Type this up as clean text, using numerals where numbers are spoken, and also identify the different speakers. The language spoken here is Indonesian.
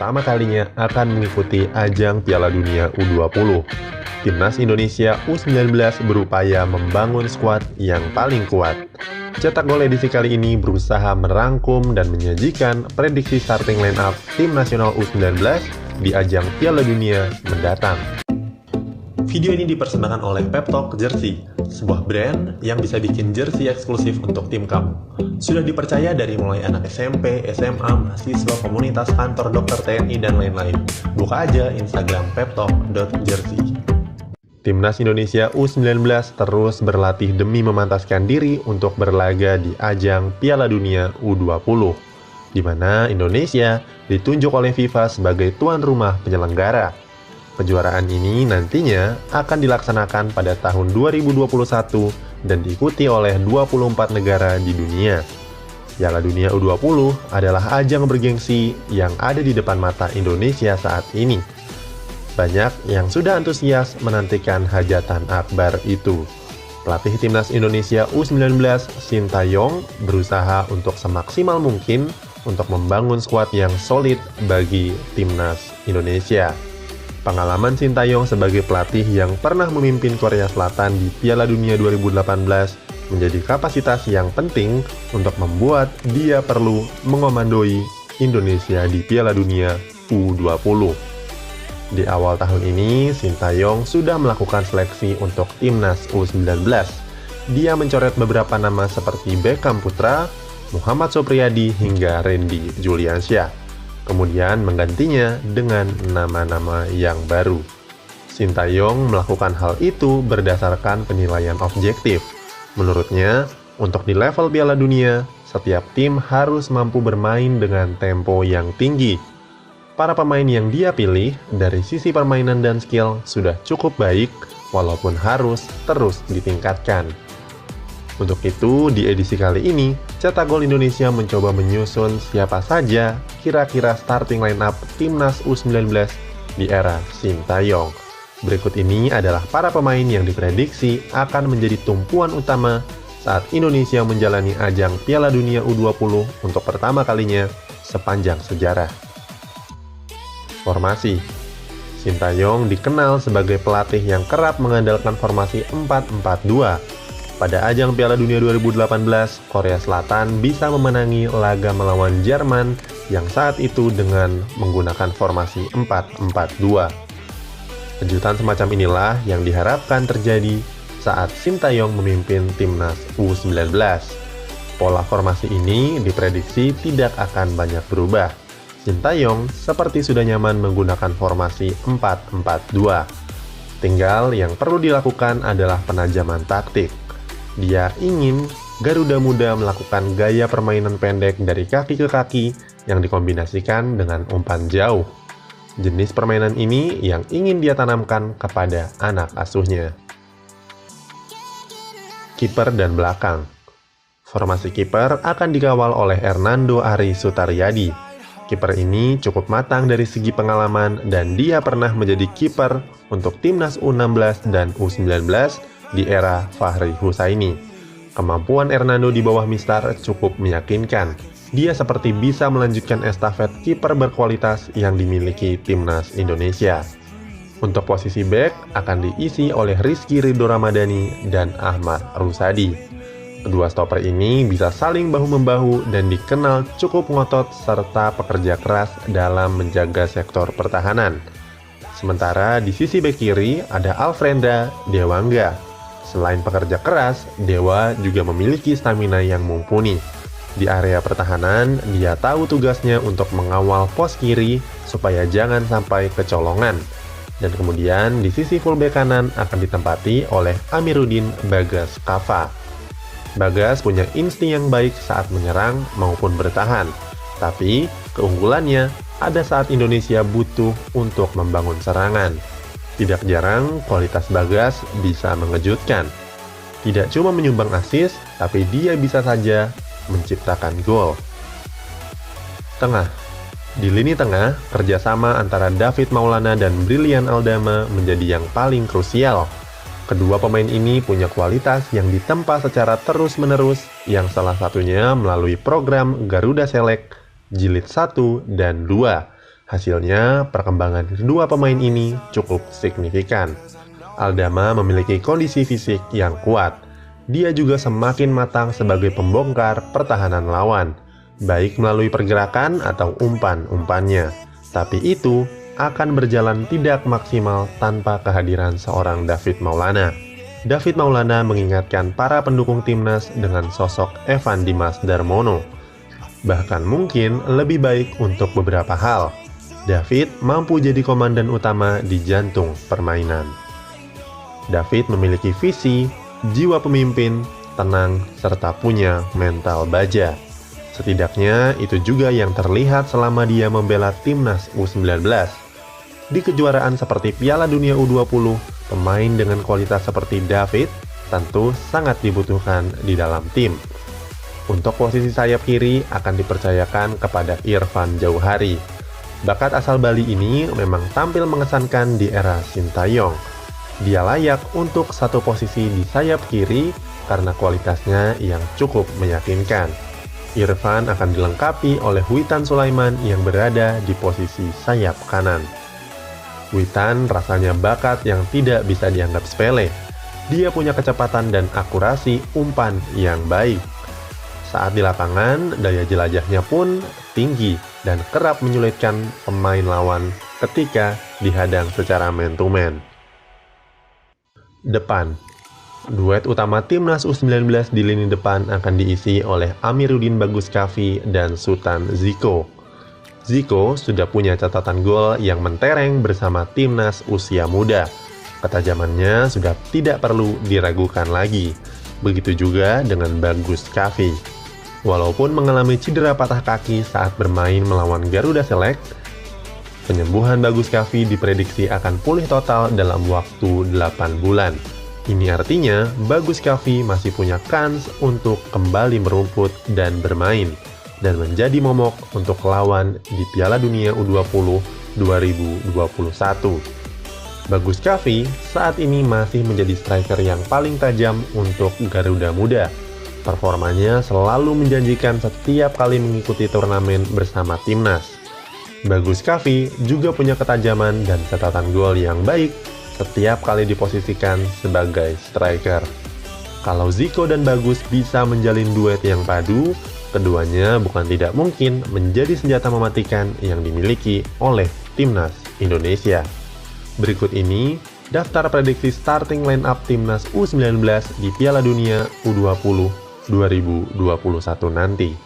Speaker 1: pertama kalinya akan mengikuti ajang Piala Dunia U20. Timnas Indonesia U19 berupaya membangun skuad yang paling kuat. Cetak Gol edisi kali ini berusaha merangkum dan menyajikan prediksi starting line-up tim nasional U19 di ajang Piala Dunia mendatang. Video ini dipersembahkan oleh Pep Talk Jersey, sebuah brand yang bisa bikin jersey eksklusif untuk tim kamu. Sudah dipercaya dari mulai anak SMP, SMA, mahasiswa, komunitas, kantor, dokter, TNI, dan lain-lain. Buka aja Instagram peptalk.jersey. Timnas Indonesia U19 terus berlatih demi memantaskan diri untuk berlaga di ajang Piala Dunia U20, di mana Indonesia ditunjuk oleh FIFA sebagai tuan rumah penyelenggara. Kejuaraan ini nantinya akan dilaksanakan pada tahun 2021 dan diikuti oleh 24 negara di dunia. Piala Dunia U20 adalah ajang bergengsi yang ada di depan mata Indonesia saat ini. Banyak yang sudah antusias menantikan hajatan akbar itu. Pelatih Timnas Indonesia U19, Sintayong, berusaha untuk semaksimal mungkin untuk membangun skuad yang solid bagi Timnas Indonesia. Pengalaman Sintayong sebagai pelatih yang pernah memimpin Korea Selatan di Piala Dunia 2018 menjadi kapasitas yang penting untuk membuat dia perlu mengomandoi Indonesia di Piala Dunia U20. Di awal tahun ini, Sintayong sudah melakukan seleksi untuk Timnas U19. Dia mencoret beberapa nama seperti Beckham Putra, Muhammad Sopriyadi, hingga Randy Juliansyah. Kemudian menggantinya dengan nama-nama yang baru. Sintayong melakukan hal itu berdasarkan penilaian objektif. Menurutnya, untuk di level Piala Dunia, setiap tim harus mampu bermain dengan tempo yang tinggi. Para pemain yang dia pilih dari sisi permainan dan skill sudah cukup baik, walaupun harus terus ditingkatkan. Untuk itu, di edisi kali ini, Cetak Gol Indonesia mencoba menyusun siapa saja kira-kira starting line-up Timnas U19 di era Sintayong. Berikut ini adalah para pemain yang diprediksi akan menjadi tumpuan utama saat Indonesia menjalani ajang Piala Dunia U20 untuk pertama kalinya sepanjang sejarah. Formasi. Sintayong dikenal sebagai pelatih yang kerap mengandalkan formasi 4-4-2. Pada ajang Piala Dunia 2018, Korea Selatan bisa memenangi laga melawan Jerman yang saat itu dengan menggunakan formasi 4-4-2. Kejutan semacam inilah yang diharapkan terjadi saat Sintayong memimpin Timnas U19. Pola formasi ini diprediksi tidak akan banyak berubah. Sintayong seperti sudah nyaman menggunakan formasi 4-4-2. Tinggal yang perlu dilakukan adalah penajaman taktik. Dia ingin Garuda Muda melakukan gaya permainan pendek dari kaki ke kaki yang dikombinasikan dengan umpan jauh. Jenis permainan ini yang ingin dia tanamkan kepada anak asuhnya. Kiper dan belakang. Formasi kiper akan dikawal oleh Hernando Ari Sutaryadi. Kiper ini cukup matang dari segi pengalaman dan dia pernah menjadi kiper untuk Timnas U16 dan U19 di era Fahri Husaini. Kemampuan Hernando di bawah Mistar cukup meyakinkan. Dia seperti bisa melanjutkan estafet kiper berkualitas yang dimiliki Timnas Indonesia. Untuk posisi bek akan diisi oleh Rizky Ridho Ramadhani dan Ahmad Rusadi. Kedua stopper ini bisa saling bahu-membahu dan dikenal cukup ngotot serta pekerja keras dalam menjaga sektor pertahanan. Sementara di sisi bek kiri ada Alfrenda Dewangga. Selain pekerja keras, Dewa juga memiliki stamina yang mumpuni. Di area pertahanan, dia tahu tugasnya untuk mengawal pos kiri supaya jangan sampai kecolongan. Dan kemudian di sisi fullback kanan akan ditempati oleh Amiruddin Bagas Kava. Bagas punya insting yang baik saat menyerang maupun bertahan. Tapi keunggulannya ada saat Indonesia butuh untuk membangun serangan. Tidak jarang, kualitas Bagas bisa mengejutkan. Tidak cuma menyumbang assist, tapi dia bisa saja menciptakan gol. Tengah. Di lini tengah, kerjasama antara David Maulana dan Brilian Aldama menjadi yang paling krusial. Kedua pemain ini punya kualitas yang ditempa secara terus-menerus, yang salah satunya melalui program Garuda Select Jilid 1 dan 2. Hasilnya, perkembangan kedua pemain ini cukup signifikan. Aldama memiliki kondisi fisik yang kuat. Dia juga semakin matang sebagai pembongkar pertahanan lawan, baik melalui pergerakan atau umpan-umpannya. Tapi itu akan berjalan tidak maksimal tanpa kehadiran seorang David Maulana. David Maulana mengingatkan para pendukung timnas dengan sosok Evan Dimas Darmono. Bahkan mungkin lebih baik untuk beberapa hal. David mampu jadi komandan utama di jantung permainan. David memiliki visi, jiwa pemimpin, tenang, serta punya mental baja. Setidaknya itu juga yang terlihat selama dia membela timnas U19. Di kejuaraan seperti Piala Dunia U20, pemain dengan kualitas seperti David tentu sangat dibutuhkan di dalam tim. Untuk posisi sayap kiri akan dipercayakan kepada Irfan Jauhari. Bakat asal Bali ini memang tampil mengesankan di era Sintayong. Dia layak untuk satu posisi di sayap kiri karena kualitasnya yang cukup meyakinkan. Irfan akan dilengkapi oleh Witan Sulaiman yang berada di posisi sayap kanan. Witan rasanya bakat yang tidak bisa dianggap sepele. Dia punya kecepatan dan akurasi umpan yang baik. Saat di lapangan, daya jelajahnya pun tinggi dan kerap menyulitkan pemain lawan ketika dihadang secara man-to-man. Depan. Duet utama timnas U19 di lini depan akan diisi oleh Amiruddin Bagus Kaffi dan Sultan Ziko. Ziko sudah punya catatan gol yang mentereng bersama timnas usia muda. Ketajamannya sudah tidak perlu diragukan lagi. Begitu juga dengan Bagus Kaffi. Walaupun mengalami cedera patah kaki saat bermain melawan Garuda Select, penyembuhan Bagus Kaffi diprediksi akan pulih total dalam waktu 8 bulan. Ini artinya Bagus Kaffi masih punya kans untuk kembali merumput dan bermain, dan menjadi momok untuk lawan di Piala Dunia U20 2021. Bagus Kaffi saat ini masih menjadi striker yang paling tajam untuk Garuda Muda. Performanya selalu menjanjikan setiap kali mengikuti turnamen bersama timnas. Bagus Kaffi juga punya ketajaman dan catatan gol yang baik setiap kali diposisikan sebagai striker. Kalau Ziko dan Bagus bisa menjalin duet yang padu, keduanya bukan tidak mungkin menjadi senjata mematikan yang dimiliki oleh timnas Indonesia. Berikut ini daftar prediksi starting line up timnas U19 di Piala Dunia U20 2021 nanti.